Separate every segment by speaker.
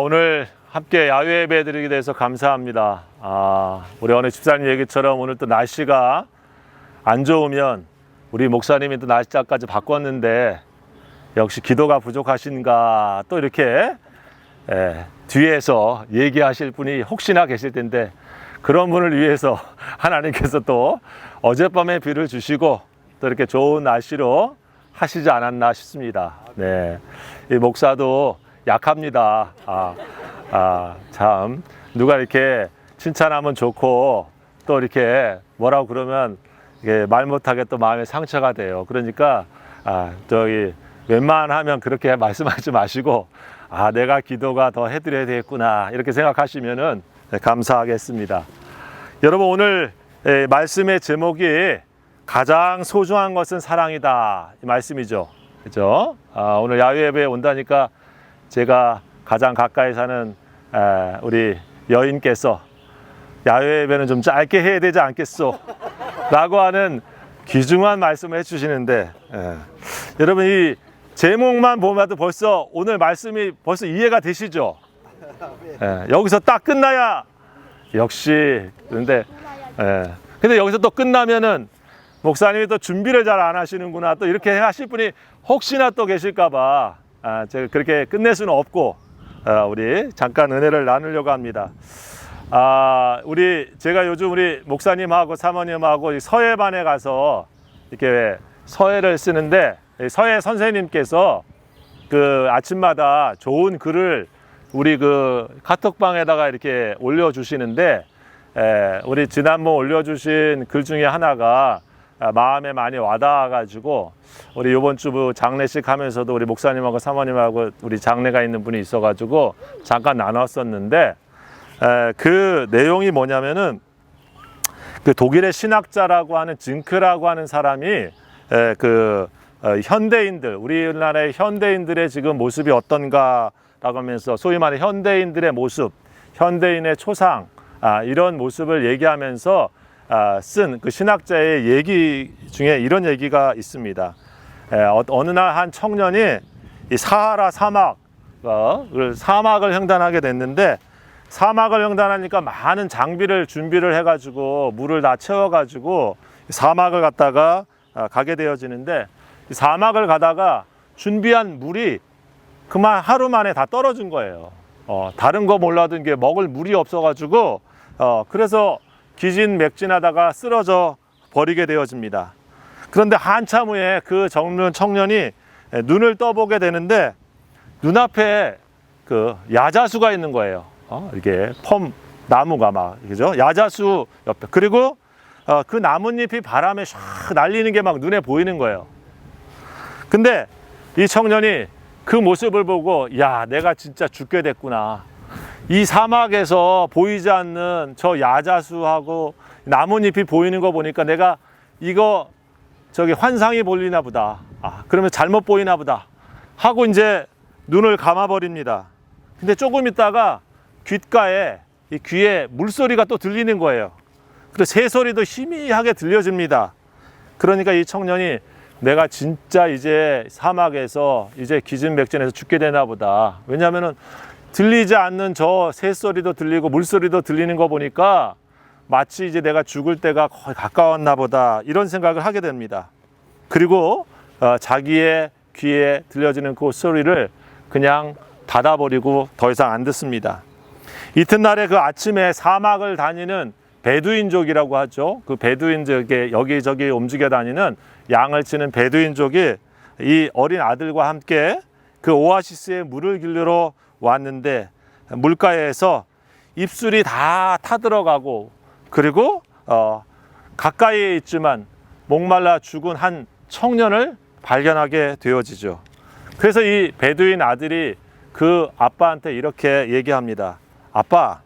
Speaker 1: 오늘 함께 야외 예배 드리게 돼서 감사합니다. 우리 어느 집사님 얘기처럼 오늘 또 날씨가 안 좋으면 우리 목사님이 또 날짜까지 바꿨는데 역시 기도가 부족하신가 또 이렇게 뒤에서 얘기하실 분이 혹시나 계실 텐데 그런 분을 위해서 하나님께서 또 어젯밤에 비를 주시고 또 이렇게 좋은 날씨로 하시지 않았나 싶습니다. 네, 이 목사도 약합니다. 참 누가 이렇게 칭찬하면 좋고 또 이렇게 뭐라고 그러면 이게 말 못하게 또 마음에 상처가 돼요. 그러니까 저기 웬만하면 그렇게 말씀하지 마시고 내가 기도가 더 해드려야 되겠구나 이렇게 생각하시면은 감사하겠습니다. 여러분 오늘 말씀의 제목이 가장 소중한 것은 사랑이다 이 말씀이죠. 그죠? 오늘 야외 예배에 온다니까 제가 가장 가까이 사는 우리 여인께서 야외 예배는 좀 짧게 해야 되지 않겠소? 라고 하는 귀중한 말씀을 해주시는데 여러분 이 제목만 보면 벌써 오늘 말씀이 벌써 이해가 되시죠? 여기서 딱 끝나야 역시 근데 여기서 또 끝나면은 목사님이 또 준비를 잘 안 하시는구나 또 이렇게 하실 분이 혹시나 또 계실까봐 제가 그렇게 끝낼 수는 없고 우리 잠깐 은혜를 나누려고 합니다. 제가 요즘 우리 목사님하고 사모님하고 서예반에 가서 이렇게 서예를 쓰는데 서예 선생님께서 그 아침마다 좋은 글을 우리 그 카톡방에다가 이렇게 올려주시는데 우리 지난번 올려주신 글 중에 하나가 마음에 많이 와닿아가지고 우리 이번 주 장례식 하면서도 우리 목사님하고 사모님하고 우리 장례가 있는 분이 있어가지고 잠깐 나눴었는데 그 내용이 뭐냐면은 그 독일의 신학자라고 하는 징크라고 하는 사람이 현대인들 우리나라의 현대인들의 지금 모습이 어떤가라고 하면서 소위 말해 현대인들의 모습, 현대인의 초상 이런 모습을 얘기하면서 쓴 그 신학자의 얘기 중에 이런 얘기가 있습니다. 어느 날 한 청년이 이 사하라 사막을 횡단하게 됐는데 사막을 횡단하니까 많은 장비를 준비를 해가지고 물을 다 채워가지고 사막을 갔다가 가게 되어지는데 이 사막을 가다가 준비한 물이 그만 하루 만에 다 떨어진 거예요. 다른 거 몰라도 이게 먹을 물이 없어가지고 그래서 기진맥진하다가 쓰러져 버리게 되어집니다. 그런데 한참 후에 그 젊은 청년이 눈을 떠보게 되는데 눈앞에 그 야자수가 있는 거예요. 이게 나무가 막 그죠? 야자수 옆에 그리고 그 나뭇잎이 바람에 샥 날리는 게 막 눈에 보이는 거예요. 근데 이 청년이 그 모습을 보고 야 내가 진짜 죽게 됐구나. 이 사막에서 보이지 않는 저 야자수하고 나뭇잎이 보이는 거 보니까 내가 이거 환상이 보이나 보다. 그러면 잘못 보이나 보다. 하고 이제 눈을 감아 버립니다. 근데 조금 있다가 귓가에 이 귀에 물소리가 또 들리는 거예요. 그리고 새소리도 희미하게 들려집니다. 그러니까 이 청년이 내가 진짜 이제 사막에서 이제 기진맥진해서 죽게 되나 보다. 왜냐하면은 들리지 않는 저 새소리도 들리고 물소리도 들리는 거 보니까 마치 이제 내가 죽을 때가 거의 가까웠나 보다 이런 생각을 하게 됩니다. 그리고 자기의 귀에 들려지는 그 소리를 그냥 닫아버리고 더 이상 안 듣습니다. 이튿날에 그 아침에 사막을 다니는 베두인족이라고 하죠. 그 베두인족에 여기저기 움직여 다니는 양을 치는 베두인족이 이 어린 아들과 함께 그 오아시스에 물을 길르러 왔는데 물가에서 입술이 다 타들어가고 그리고 가까이에 있지만 목말라 죽은 한 청년을 발견하게 되어지죠. 그래서 이 베두인 아들이 그 아빠한테 이렇게 얘기합니다. 아빠,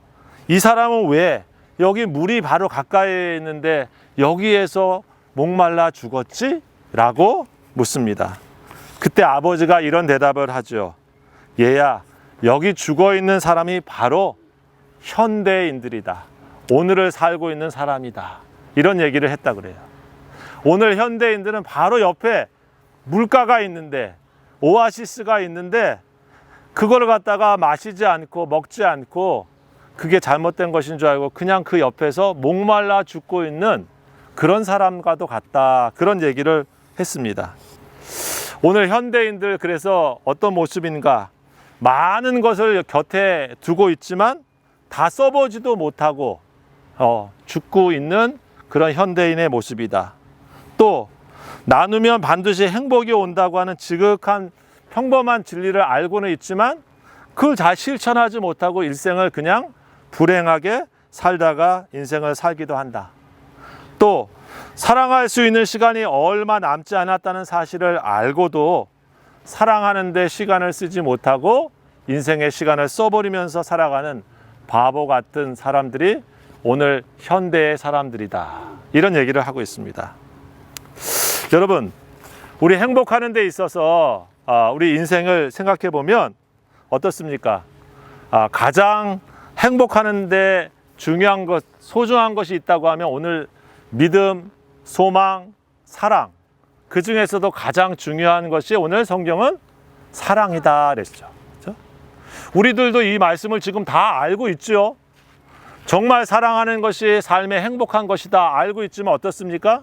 Speaker 1: 이 사람은 왜 여기 물이 바로 가까이에 있는데 여기에서 목말라 죽었지? 라고 묻습니다. 그때 아버지가 이런 대답을 하죠. 얘야, 여기 죽어있는 사람이 바로 현대인들이다. 오늘을 살고 있는 사람이다. 이런 얘기를 했다 그래요. 오늘 현대인들은 바로 옆에 물가가 있는데 오아시스가 있는데 그걸 갖다가 마시지 않고 먹지 않고 그게 잘못된 것인 줄 알고 그냥 그 옆에서 목말라 죽고 있는 그런 사람과도 같다. 그런 얘기를 했습니다. 오늘 현대인들 그래서 어떤 모습인가? 많은 것을 곁에 두고 있지만 다 써보지도 못하고 죽고 있는 그런 현대인의 모습이다. 또 나누면 반드시 행복이 온다고 하는 지극한 평범한 진리를 알고는 있지만 그걸 잘 실천하지 못하고 일생을 그냥 불행하게 살다가 인생을 살기도 한다. 또 사랑할 수 있는 시간이 얼마 남지 않았다는 사실을 알고도 사랑하는 데 시간을 쓰지 못하고 인생의 시간을 써버리면서 살아가는 바보 같은 사람들이 오늘 현대의 사람들이다. 이런 얘기를 하고 있습니다. 여러분, 우리 행복하는 데 있어서 우리 인생을 생각해 보면 어떻습니까? 가장 행복하는 데 중요한 것, 소중한 것이 있다고 하면 오늘 믿음, 소망, 사랑, 그 중에서도 가장 중요한 것이 오늘 성경은 사랑이다 그랬죠. 그렇죠? 우리들도 이 말씀을 지금 다 알고 있죠. 정말 사랑하는 것이 삶의 행복한 것이다 알고 있지만 어떻습니까?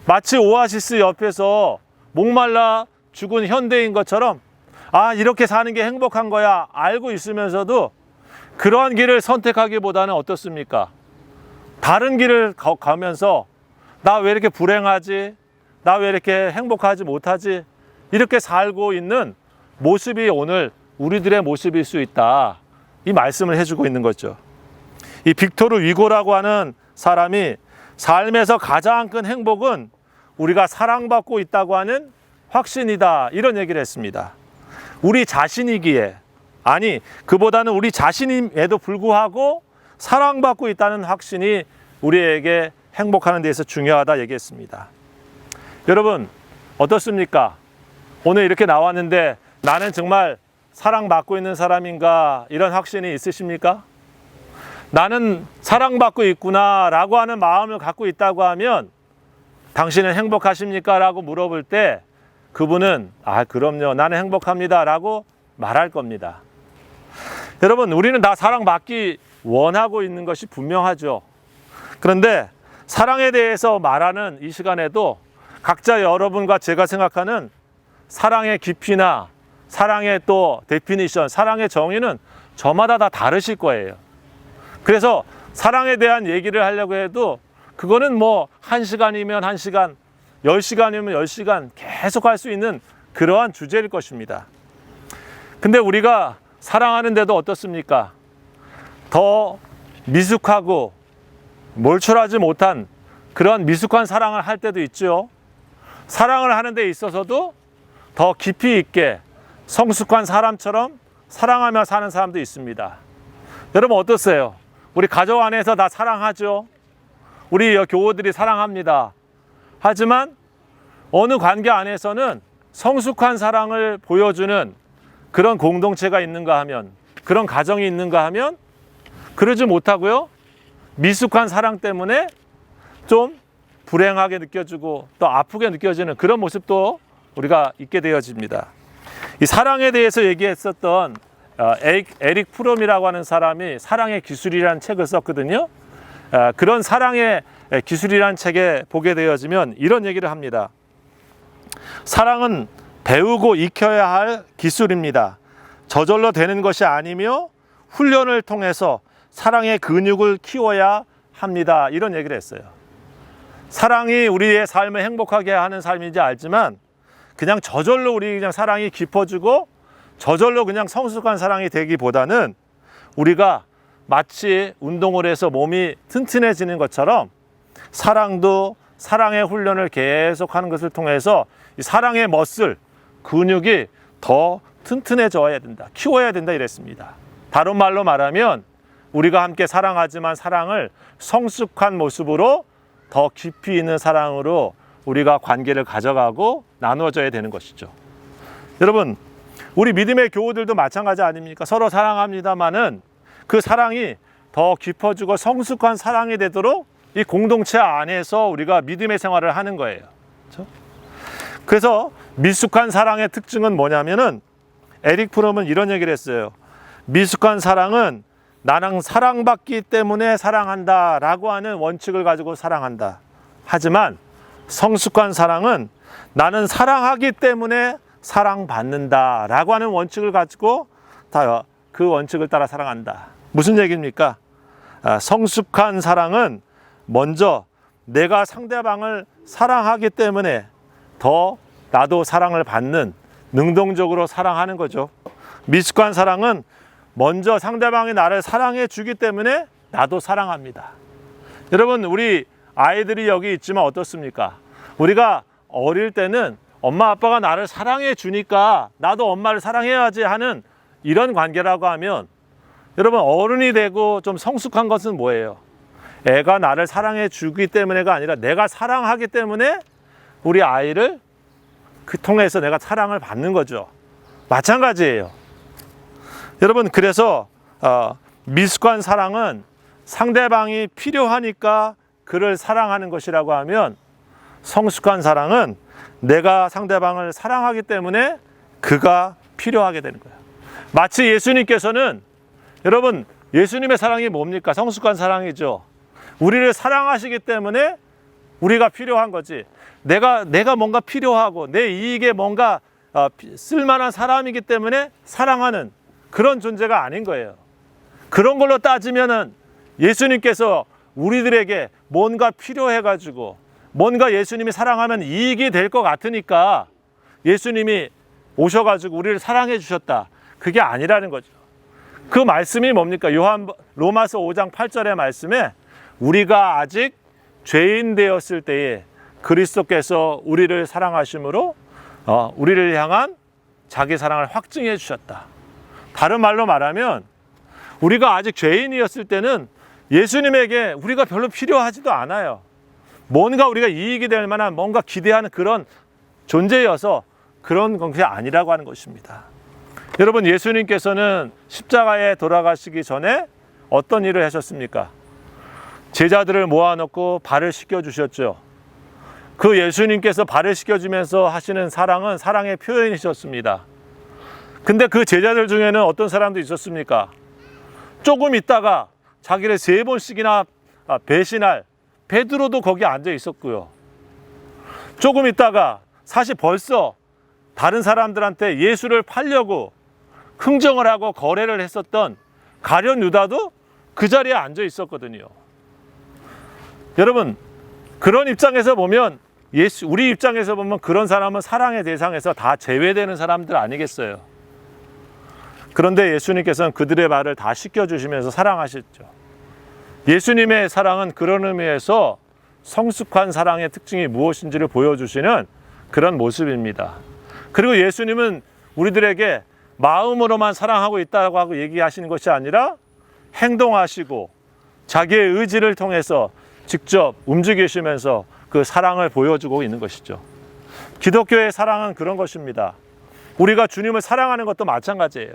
Speaker 1: 마치 오아시스 옆에서 목말라 죽은 현대인 것처럼 이렇게 사는 게 행복한 거야 알고 있으면서도 그러한 길을 선택하기보다는 어떻습니까? 다른 길을 가면서 나 왜 이렇게 불행하지? 나 왜 이렇게 행복하지 못하지? 이렇게 살고 있는 모습이 오늘 우리들의 모습일 수 있다. 이 말씀을 해주고 있는 거죠. 이 빅토르 위고라고 하는 사람이 삶에서 가장 큰 행복은 우리가 사랑받고 있다고 하는 확신이다. 이런 얘기를 했습니다. 우리 자신이기에, 그보다는 우리 자신임에도 불구하고 사랑받고 있다는 확신이 우리에게 행복하는 데서 중요하다 얘기했습니다. 여러분, 어떻습니까? 오늘 이렇게 나왔는데 나는 정말 사랑받고 있는 사람인가 이런 확신이 있으십니까? 나는 사랑받고 있구나 라고 하는 마음을 갖고 있다고 하면 당신은 행복하십니까? 라고 물어볼 때 그분은 그럼요 나는 행복합니다 라고 말할 겁니다. 여러분, 우리는 다 사랑받기 원하고 있는 것이 분명하죠. 그런데 사랑에 대해서 말하는 이 시간에도 각자 여러분과 제가 생각하는 사랑의 깊이나 사랑의 또 데피니션, 사랑의 정의는 저마다 다 다르실 거예요. 그래서 사랑에 대한 얘기를 하려고 해도 그거는 뭐 1시간이면 1시간, 10시간이면 10시간 계속 할 수 있는 그러한 주제일 것입니다. 근데 우리가 사랑하는데도 어떻습니까? 더 미숙하고 몰출하지 못한 그런 미숙한 사랑을 할 때도 있죠. 사랑을 하는 데 있어서도 더 깊이 있게 성숙한 사람처럼 사랑하며 사는 사람도 있습니다. 여러분 어떠세요? 우리 가족 안에서 다 사랑하죠. 우리 교우들이 사랑합니다. 하지만 어느 관계 안에서는 성숙한 사랑을 보여주는 그런 공동체가 있는가 하면, 그런 가정이 있는가 하면 그러지 못하고요. 미숙한 사랑 때문에 좀 불행하게 느껴지고 또 아프게 느껴지는 그런 모습도 우리가 있게 되어집니다. 이 사랑에 대해서 얘기했었던 에릭 프롬이라고 하는 사람이 사랑의 기술이라는 책을 썼거든요. 그런 사랑의 기술이라는 책에 보게 되어지면 이런 얘기를 합니다. 사랑은 배우고 익혀야 할 기술입니다. 저절로 되는 것이 아니며 훈련을 통해서 사랑의 근육을 키워야 합니다. 이런 얘기를 했어요. 사랑이 우리의 삶을 행복하게 하는 삶인지 알지만 그냥 저절로 우리 그냥 사랑이 깊어지고 저절로 그냥 성숙한 사랑이 되기보다는 우리가 마치 운동을 해서 몸이 튼튼해지는 것처럼 사랑도 사랑의 훈련을 계속하는 것을 통해서 이 사랑의 머슬, 근육이 더 튼튼해져야 된다, 키워야 된다 이랬습니다. 다른 말로 말하면 우리가 함께 사랑하지만 사랑을 성숙한 모습으로 더 깊이 있는 사랑으로 우리가 관계를 가져가고 나누어져야 되는 것이죠. 여러분, 우리 믿음의 교우들도 마찬가지 아닙니까? 서로 사랑합니다마는 그 사랑이 더 깊어지고 성숙한 사랑이 되도록 이 공동체 안에서 우리가 믿음의 생활을 하는 거예요. 그렇죠? 그래서 미숙한 사랑의 특징은 뭐냐면은 에릭 프롬은 이런 얘기를 했어요. 미숙한 사랑은 나는 사랑받기 때문에 사랑한다 라고 하는 원칙을 가지고 사랑한다. 하지만 성숙한 사랑은 나는 사랑하기 때문에 사랑받는다 라고 하는 원칙을 가지고 다 그 원칙을 따라 사랑한다. 무슨 얘기입니까? 성숙한 사랑은 먼저 내가 상대방을 사랑하기 때문에 더 나도 사랑을 받는, 능동적으로 사랑하는 거죠. 미숙한 사랑은 먼저 상대방이 나를 사랑해 주기 때문에 나도 사랑합니다. 여러분, 우리 아이들이 여기 있지만 어떻습니까? 우리가 어릴 때는 엄마 아빠가 나를 사랑해 주니까 나도 엄마를 사랑해야지 하는 이런 관계라고 하면, 여러분, 어른이 되고 좀 성숙한 것은 뭐예요? 애가 나를 사랑해 주기 때문에가 아니라 내가 사랑하기 때문에 우리 아이를 그 통해서 내가 사랑을 받는 거죠. 마찬가지예요. 여러분, 그래서 미숙한 사랑은 상대방이 필요하니까 그를 사랑하는 것이라고 하면, 성숙한 사랑은 내가 상대방을 사랑하기 때문에 그가 필요하게 되는 거예요. 마치 예수님께서는, 여러분, 예수님의 사랑이 뭡니까? 성숙한 사랑이죠. 우리를 사랑하시기 때문에 우리가 필요한 거지. 내가 뭔가 필요하고 내 이익에 뭔가 쓸만한 사람이기 때문에 사랑하는 그런 존재가 아닌 거예요. 그런 걸로 따지면은 예수님께서 우리들에게 뭔가 필요해가지고 뭔가 예수님이 사랑하면 이익이 될 것 같으니까 예수님이 오셔가지고 우리를 사랑해 주셨다. 그게 아니라는 거죠. 그 말씀이 뭡니까? 로마서 5장 8절의 말씀에 우리가 아직 죄인 되었을 때에 그리스도께서 우리를 사랑하심으로 우리를 향한 자기 사랑을 확증해 주셨다. 다른 말로 말하면 우리가 아직 죄인이었을 때는 예수님에게 우리가 별로 필요하지도 않아요. 뭔가 우리가 이익이 될 만한 뭔가 기대하는 그런 존재여서 그런 것이 아니라고 하는 것입니다. 여러분, 예수님께서는 십자가에 돌아가시기 전에 어떤 일을 하셨습니까? 제자들을 모아놓고 발을 씻겨주셨죠. 그 예수님께서 발을 씻겨주면서 하시는 사랑은 사랑의 표현이셨습니다. 근데 그 제자들 중에는 어떤 사람도 있었습니까? 조금 있다가 자기를 3번씩이나 배신할 베드로도 거기 앉아 있었고요. 조금 있다가 사실 벌써 다른 사람들한테 예수를 팔려고 흥정을 하고 거래를 했었던 가룟 유다도 그 자리에 앉아 있었거든요. 여러분, 그런 입장에서 보면 우리 입장에서 보면 그런 사람은 사랑의 대상에서 다 제외되는 사람들 아니겠어요? 그런데 예수님께서는 그들의 발을 다 씻겨주시면서 사랑하셨죠. 예수님의 사랑은 그런 의미에서 성숙한 사랑의 특징이 무엇인지를 보여주시는 그런 모습입니다. 그리고 예수님은 우리들에게 마음으로만 사랑하고 있다고 하고 얘기하시는 것이 아니라 행동하시고 자기의 의지를 통해서 직접 움직이시면서 그 사랑을 보여주고 있는 것이죠. 기독교의 사랑은 그런 것입니다. 우리가 주님을 사랑하는 것도 마찬가지예요.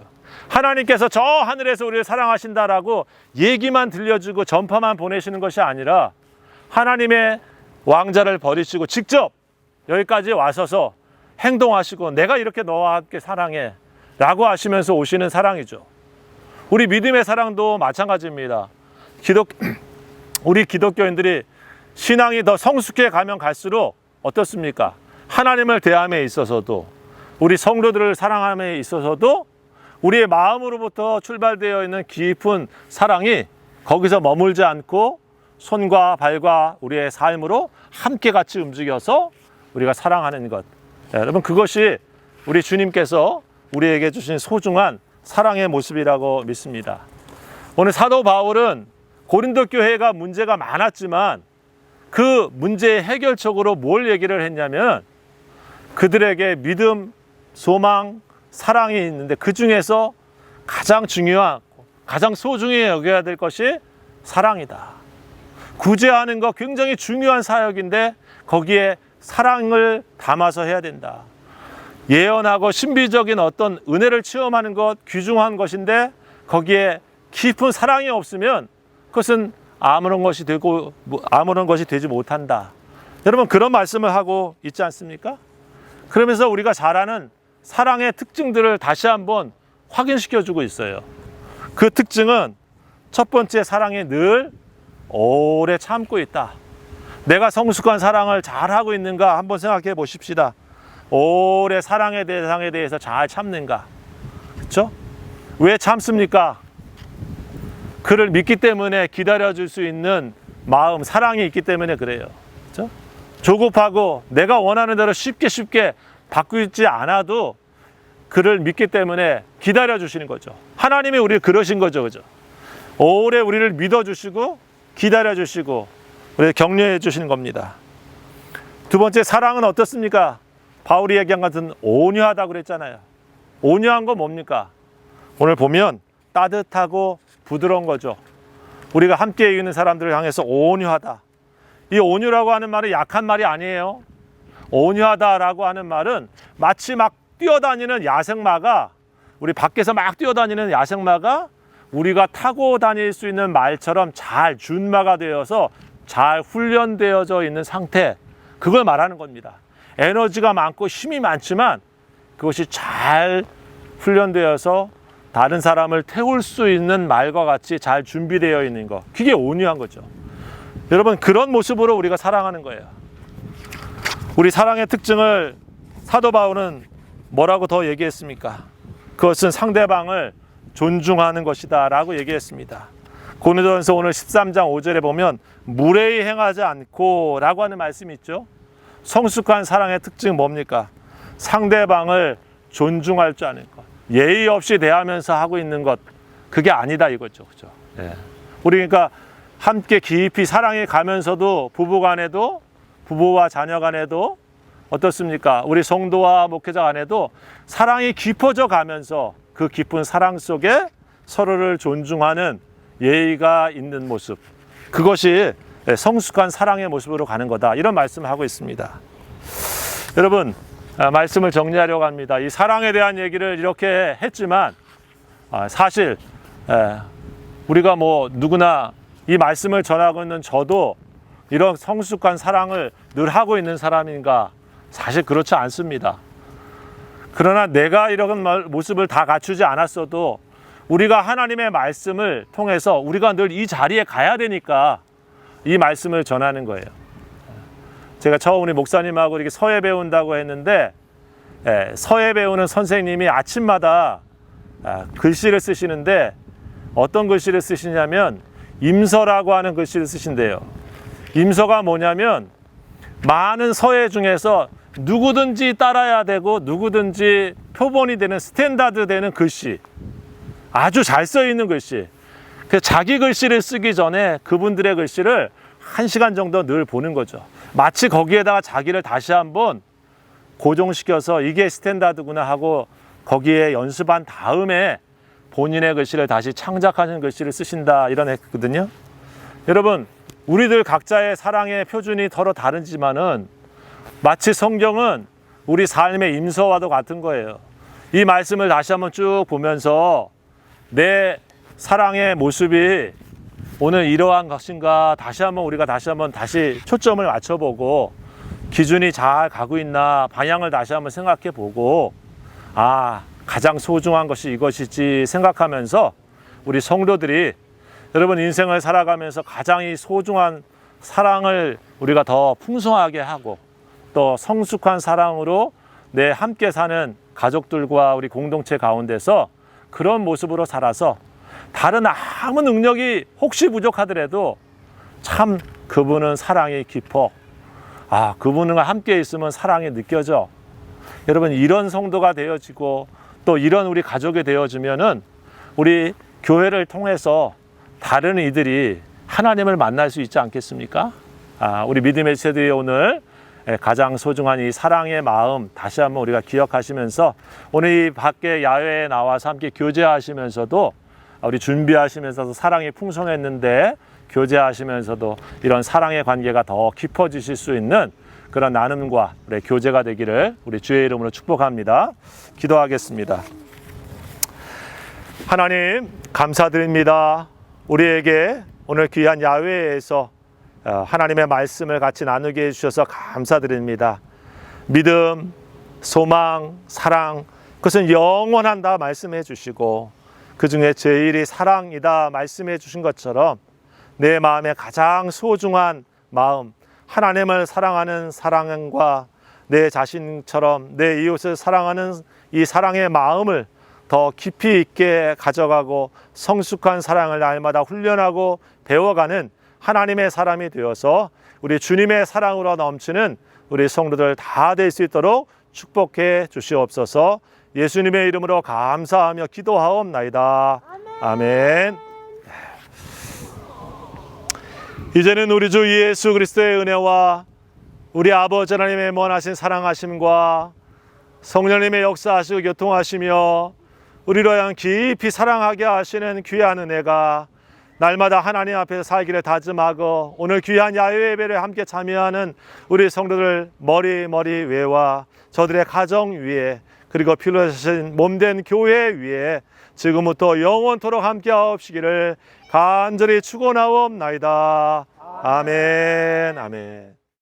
Speaker 1: 하나님께서 저 하늘에서 우리를 사랑하신다라고 얘기만 들려주고 전파만 보내시는 것이 아니라 하나님의 왕자를 버리시고 직접 여기까지 와서서 행동하시고 내가 이렇게 너와 함께 사랑해 라고 하시면서 오시는 사랑이죠. 우리 믿음의 사랑도 마찬가지입니다. 우리 기독교인들이 신앙이 더 성숙해 가면 갈수록 어떻습니까? 하나님을 대함에 있어서도 우리 성도들을 사랑함에 있어서도 우리의 마음으로부터 출발되어 있는 깊은 사랑이 거기서 머물지 않고 손과 발과 우리의 삶으로 함께 같이 움직여서 우리가 사랑하는 것. 여러분, 그것이 우리 주님께서 우리에게 주신 소중한 사랑의 모습이라고 믿습니다. 오늘 사도 바울은 고린도 교회가 문제가 많았지만 그 문제의 해결책으로 뭘 얘기를 했냐면 그들에게 믿음, 소망, 사랑이 있는데 그 중에서 가장 중요한, 가장 소중히 여겨야 될 것이 사랑이다. 구제하는 거 굉장히 중요한 사역인데 거기에 사랑을 담아서 해야 된다. 예언하고 신비적인 어떤 은혜를 체험하는 것 귀중한 것인데 거기에 깊은 사랑이 없으면 그것은 아무런 것이 되지 못한다. 여러분, 그런 말씀을 하고 있지 않습니까? 그러면서 우리가 잘 아는 사랑의 특징들을 다시 한번 확인시켜 주고 있어요. 그 특징은 첫 번째, 사랑이 늘 오래 참고 있다. 내가 성숙한 사랑을 잘하고 있는가 한번 생각해 보십시다. 오래 사랑의 대상에 대해서 잘 참는가? 그렇죠? 왜 참습니까? 그를 믿기 때문에 기다려줄 수 있는 마음, 사랑이 있기 때문에 그래요. 그렇죠? 조급하고 내가 원하는 대로 쉽게 바꾸지 않아도 그를 믿기 때문에 기다려주시는 거죠. 하나님이 우리를 그러신 거죠. 그죠? 오래 우리를 믿어주시고 기다려주시고 우리를 격려해 주시는 겁니다. 두 번째, 사랑은 어떻습니까? 바울이 얘기한 같은 온유하다고 그랬잖아요. 온유한 건 뭡니까? 오늘 보면 따뜻하고 부드러운 거죠. 우리가 함께 있는 사람들을 향해서 온유하다. 이 온유라고 하는 말은 약한 말이 아니에요. 온유하다라고 하는 말은 마치 막 뛰어다니는 야생마가, 우리 밖에서 막 뛰어다니는 야생마가 우리가 타고 다닐 수 있는 말처럼 잘 준마가 되어서 잘 훈련되어져 있는 상태, 그걸 말하는 겁니다. 에너지가 많고 힘이 많지만 그것이 잘 훈련되어서 다른 사람을 태울 수 있는 말과 같이 잘 준비되어 있는 것, 그게 온유한 거죠. 여러분, 그런 모습으로 우리가 사랑하는 거예요. 우리 사랑의 특징을 사도 바울은 뭐라고 더 얘기했습니까? 그것은 상대방을 존중하는 것이다 라고 얘기했습니다. 고린도전서 오늘 13장 5절에 보면 무례히 행하지 않고 라고 하는 말씀이 있죠. 성숙한 사랑의 특징은 뭡니까? 상대방을 존중할 줄 아는 것, 예의 없이 대하면서 하고 있는 것, 그게 아니다 이거죠. 그죠? 예. 우리 그러니까 함께 깊이 사랑해 가면서도 부부 간에도, 부부와 자녀 간에도 어떻습니까? 우리 성도와 목회자 간에도 사랑이 깊어져 가면서 그 깊은 사랑 속에 서로를 존중하는 예의가 있는 모습, 그것이 성숙한 사랑의 모습으로 가는 거다, 이런 말씀을 하고 있습니다. 여러분, 말씀을 정리하려고 합니다. 이 사랑에 대한 얘기를 이렇게 했지만 사실 우리가 뭐 누구나 이 말씀을 전하고 있는 저도 이런 성숙한 사랑을 늘 하고 있는 사람인가? 사실 그렇지 않습니다. 그러나 내가 이런 모습을 다 갖추지 않았어도 우리가 하나님의 말씀을 통해서 우리가 늘 이 자리에 가야 되니까 이 말씀을 전하는 거예요. 제가 처음 우리 목사님하고 이렇게 서예 배운다고 했는데, 서예 배우는 선생님이 아침마다 글씨를 쓰시는데 어떤 글씨를 쓰시냐면 임서라고 하는 글씨를 쓰신대요. 임서가 뭐냐면 많은 서예 중에서 누구든지 따라야 되고 누구든지 표본이 되는 스탠다드 되는 글씨, 아주 잘 써 있는 글씨. 그래서 자기 글씨를 쓰기 전에 그분들의 글씨를 1시간 정도 늘 보는 거죠. 마치 거기에다가 자기를 다시 한번 고정시켜서 이게 스탠다드구나 하고 거기에 연습한 다음에 본인의 글씨를 다시 창작하는 글씨를 쓰신다, 이런 했거든요. 여러분, 우리들 각자의 사랑의 표준이 서로 다르지만은 마치 성경은 우리 삶의 임서와도 같은 거예요. 이 말씀을 다시 한번 쭉 보면서 내 사랑의 모습이 오늘 이러한 것인가, 다시 한번 우리가 다시 초점을 맞춰보고 기준이 잘 가고 있나, 방향을 다시 한번 생각해 보고, 가장 소중한 것이 이것이지 생각하면서 우리 성도들이 여러분 인생을 살아가면서 가장 이 소중한 사랑을 우리가 더 풍성하게 하고 또 성숙한 사랑으로 내 함께 사는 가족들과 우리 공동체 가운데서 그런 모습으로 살아서 다른 아무 능력이 혹시 부족하더라도 참 그분은 사랑이 깊어, 그분과 함께 있으면 사랑이 느껴져. 여러분, 이런 성도가 되어지고 또 이런 우리 가족이 되어지면은 우리 교회를 통해서 다른 이들이 하나님을 만날 수 있지 않겠습니까? 우리 믿음의 세대의 오늘 가장 소중한 이 사랑의 마음 다시 한번 우리가 기억하시면서 오늘 이 밖에 야외에 나와서 함께 교제하시면서도 우리 준비하시면서도 사랑이 풍성했는데 교제하시면서도 이런 사랑의 관계가 더 깊어지실 수 있는 그런 나눔과 우리 교제가 되기를 우리 주의 이름으로 축복합니다. 기도하겠습니다. 하나님, 감사드립니다. 우리에게 오늘 귀한 야외에서 하나님의 말씀을 같이 나누게 해주셔서 감사드립니다. 믿음, 소망, 사랑, 그것은 영원한다 말씀해 주시고 그 중에 제일이 사랑이다 말씀해 주신 것처럼 내 마음에 가장 소중한 마음, 하나님을 사랑하는 사랑과 내 자신처럼 내 이웃을 사랑하는 이 사랑의 마음을 더 깊이 있게 가져가고 성숙한 사랑을 날마다 훈련하고 배워가는 하나님의 사람이 되어서 우리 주님의 사랑으로 넘치는 우리 성도들 다 될 수 있도록 축복해 주시옵소서. 예수님의 이름으로 감사하며 기도하옵나이다. 아멘. 이제는 우리 주 예수 그리스도의 은혜와 우리 아버지 하나님의 원하신 사랑하심과 성령님의 역사하시고 교통하시며 우리로 하여금 깊이 사랑하게 하시는 귀한 은혜가 날마다 하나님 앞에서 살기를 다짐하고 오늘 귀한 야외 예배를 함께 참여하는 우리 성도들 머리 위와 저들의 가정 위에 그리고 피로 하신 몸된 교회 위에 지금부터 영원토록 함께 하옵시기를 간절히 축원하옵나이다. 아멘. 아멘.